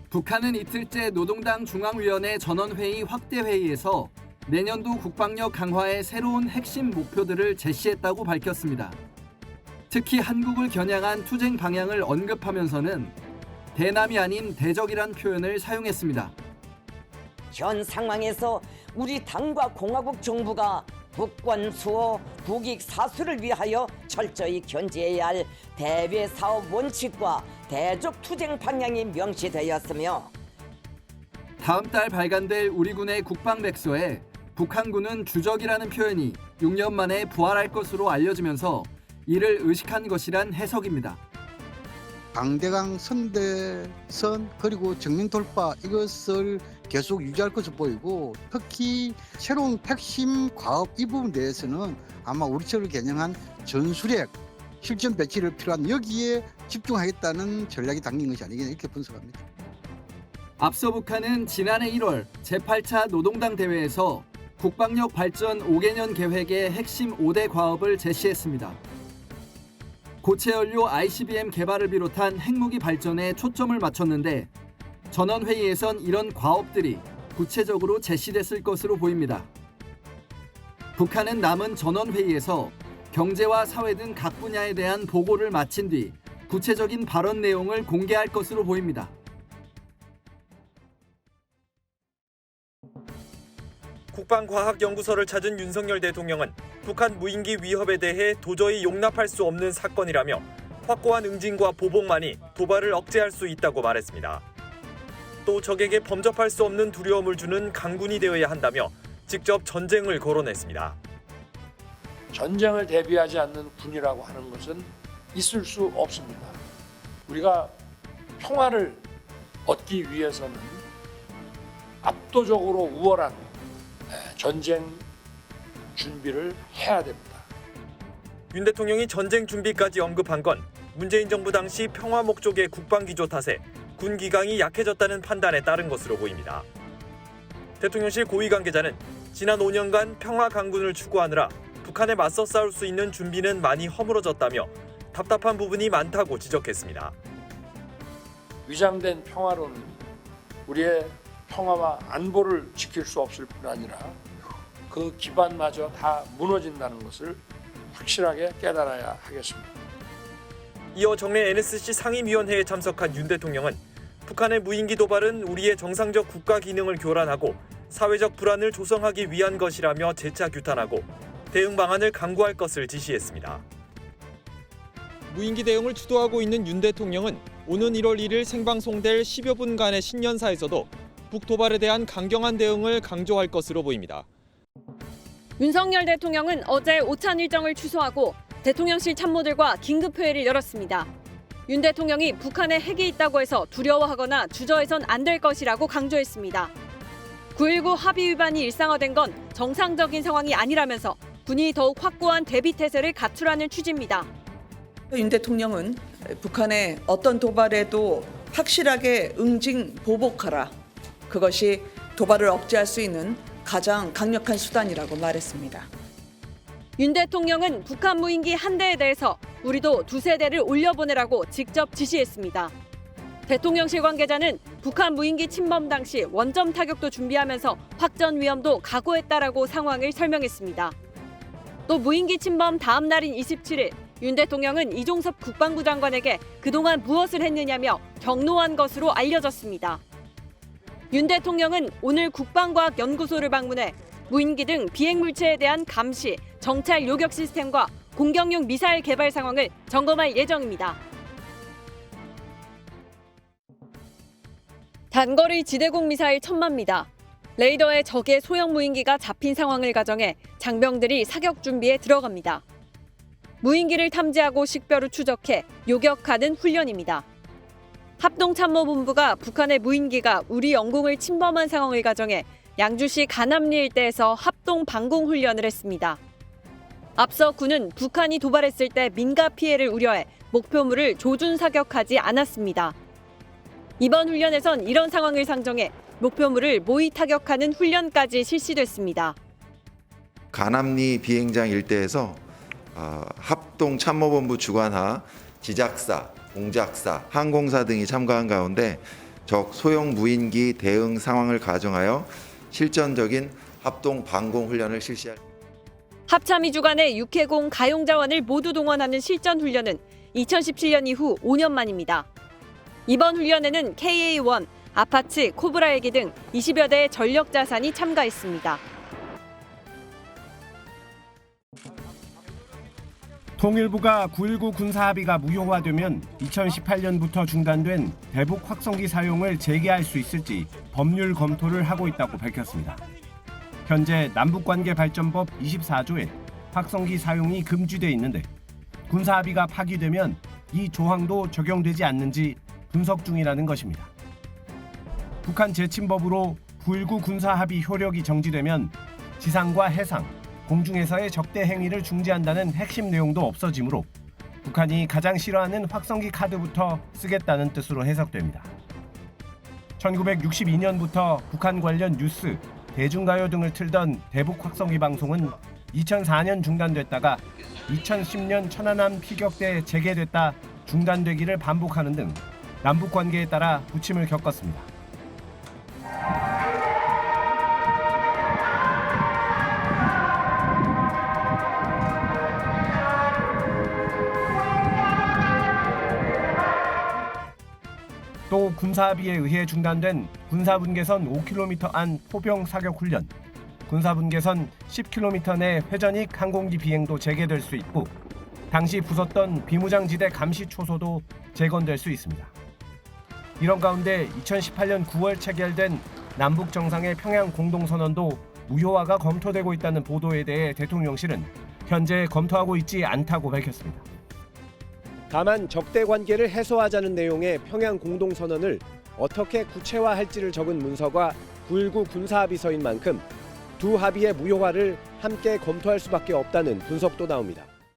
북한은 이틀째 노동당 중앙위원회 전원회의 확대회의에서 내년도 국방력 강화의 새로운 핵심 목표들을 제시했다고 밝혔습니다. 특히 한국을 겨냥한 투쟁 방향을 언급하면서는 대남이 아닌 대적이란 표현을 사용했습니다. 현 상황에서 우리 당과 공화국 정부가 국권 수호, 국익 사수를 위하여 철저히 견지해야 할 대외 사업 원칙과 대적 투쟁 방향이 명시되었으며 다음 달 발간될 우리 군의 국방백서에 북한군은 주적이라는 표현이 6년 만에 부활할 것으로 알려지면서 이를 의식한 것이란 해석입니다. 강대강 선대선 그리고 정면 돌파 이것을 계속 유지할 것으로 보이고 특히 새로운 핵심 과업 이 부분에 대해서는 아마 우리처럼 개념한 전술핵 실전 배치를 필요한 여기에 집중하겠다는 전략이 담긴 것이 아니겠나 이렇게 분석합니다. 앞서 북한은 지난해 1월 제8차 노동당 대회에서 국방력 발전 5개년 계획의 핵심 5대 과업을 제시했습니다. 고체연료 ICBM 개발을 비롯한 핵무기 발전에 초점을 맞췄는데 전원회의에선 이런 과업들이 구체적으로 제시됐을 것으로 보입니다. 북한은 남은 전원회의에서 경제와 사회 등 각 분야에 대한 보고를 마친 뒤 구체적인 발언 내용을 공개할 것으로 보입니다. 국방과학연구소를 찾은 윤석열 대통령은 북한 무인기 위협에 대해 도저히 용납할 수 없는 사건이라며 확고한 응징과 보복만이 도발을 억제할 수 있다고 말했습니다. 또 적에게 범접할 수 없는 두려움을 주는 강군이 되어야 한다며 직접 전쟁을 거론했습니다. 전쟁을 대비하지 않는 군이라고 하는 것은 있을 수 없습니다. 우리가 평화를 얻기 위해서는 압도적으로 우월한 전쟁 준비를 해야 됩니다. 윤 대통령이 전쟁 준비까지 언급한 건 문재인 정부 당시 평화 목적의 국방기조 탓에 군 기강이 약해졌다는 판단에 따른 것으로 보입니다. 대통령실 고위 관계자는 지난 5년간 평화 강군을 추구하느라 북한에 맞서 싸울 수 있는 준비는 많이 허물어졌다며 답답한 부분이 많다고 지적했습니다. 위장된 평화로는 우리의 평화와 안보를 지킬 수 없을 뿐 아니라 그 기반마저 다 무너진다는 것을 확실하게 깨달아야 하겠습니다. 이어 정례 NSC 상임위원회에 참석한 윤 대통령은 북한의 무인기 도발은 우리의 정상적 국가 기능을 교란하고 사회적 불안을 조성하기 위한 것이라며 재차 규탄하고 대응 방안을 강구할 것을 지시했습니다. 무인기 대응을 주도하고 있는 윤 대통령은 오는 1월 1일 생방송될 10여 분간의 신년사에서도 북도발에 대한 강경한 대응을 강조할 것으로 보입니다. 윤석열 대통령은 어제 오찬 일정을 취소하고 대통령실 참모들과 긴급회의를 열었습니다. 윤 대통령이 북한에 핵이 있다고 해서 두려워하거나 주저해선 안 될 것이라고 강조했습니다. 9.19 합의 위반이 일상화된 건 정상적인 상황이 아니라면서 군이 더욱 확고한 대비 태세를 갖추라는 취지입니다. 윤 대통령은 북한의 어떤 도발에도 확실하게 응징 보복하라. 그것이 도발을 억제할 수 있는 가장 강력한 수단이라고 말했습니다. 윤 대통령은 북한 무인기 한 대에 대해서 우리도 두세 대를 올려보내라고 직접 지시했습니다. 대통령실 관계자는 북한 무인기 침범 당시 원점 타격도 준비하면서 확전 위험도 각오했다라고 상황을 설명했습니다. 또 무인기 침범 다음 날인 27일 윤 대통령은 이종섭 국방부 장관에게 그동안 무엇을 했느냐며 경로한 것으로 알려졌습니다. 윤 대통령은 오늘 국방과학연구소를 방문해 무인기 등 비핵물체에 대한 감시, 정찰 요격 시스템과 공격용 미사일 개발 상황을 점검할 예정입니다. 단거리 지대공 미사일 천마입니다. 레이더에 적의 소형 무인기가 잡힌 상황을 가정해 장병들이 사격 준비에 들어갑니다. 무인기를 탐지하고 식별후 추적해 요격하는 훈련입니다. 합동참모본부가 북한의 무인기가 우리 영공을 침범한 상황을 가정해 양주시 가남리 일대에서 합동 방공 훈련을 했습니다. 앞서 군은 북한이 도발했을 때 민가 피해를 우려해 목표물을 조준 사격하지 않았습니다. 이번 훈련에선 이런 상황을 상정해 목표물을 모의 타격하는 훈련까지 실시됐습니다. 가남리 비행장 일대에서 합동참모본부 주관하 지작사, 공작사, 항공사 등이 참가한 가운데 적 소형 무인기 대응 상황을 가정하여 실전적인 합동 방공 훈련을 실시할. 합참이 주관의 육해공 가용 자원을 모두 동원하는 실전 훈련은 2017년 이후 5년 만입니다. 이번 훈련에는 KA-1, 아파치, 코브라 헬기 등 20여 대의 전력 자산이 참가했습니다. 통일부가 9.19 군사합의가 무효화되면 2018년부터 중단된 대북 확성기 사용을 재개할 수 있을지 법률 검토를 하고 있다고 밝혔습니다. 현재 남북관계발전법 24조에 확성기 사용이 금지돼 있는데 군사합의가 파기되면 이 조항도 적용되지 않는지 분석 중이라는 것입니다. 북한 재침법으로 9.19 군사합의 효력이 정지되면 지상과 해상, 공중에서의 적대 행위를 중지한다는 핵심 내용도 없어지므로 북한이 가장 싫어하는 확성기 카드부터 쓰겠다는 뜻으로 해석됩니다. 1962년부터 북한 관련 뉴스, 대중가요 등을 틀던 대북 확성기 방송은 2004년 중단됐다가 2010년 천안함 피격대 재개됐다 중단되기를 반복하는 등 남북 관계에 따라 부침을 겪었습니다. 또 군사합의에 의해 중단된 군사분계선 5km 안 포병 사격 훈련, 군사분계선 10km 내 회전익 항공기 비행도 재개될 수 있고 당시 부쉈던 비무장지대 감시 초소도 재건될 수 있습니다. 이런 가운데 2018년 9월 체결된 남북 정상의 평양 공동선언도 무효화가 검토되고 있다는 보도에 대해 대통령실은 현재 검토하고 있지 않다고 밝혔습니다. 다만 적대 관계를 해소하자는 내용의 평양 공동선언을 어떻게 구체화할지를 적은 문서가 9.19 군사합의서인 만큼 두 합의의 무효화를 함께 검토할 수밖에 없다는 분석도 나옵니다.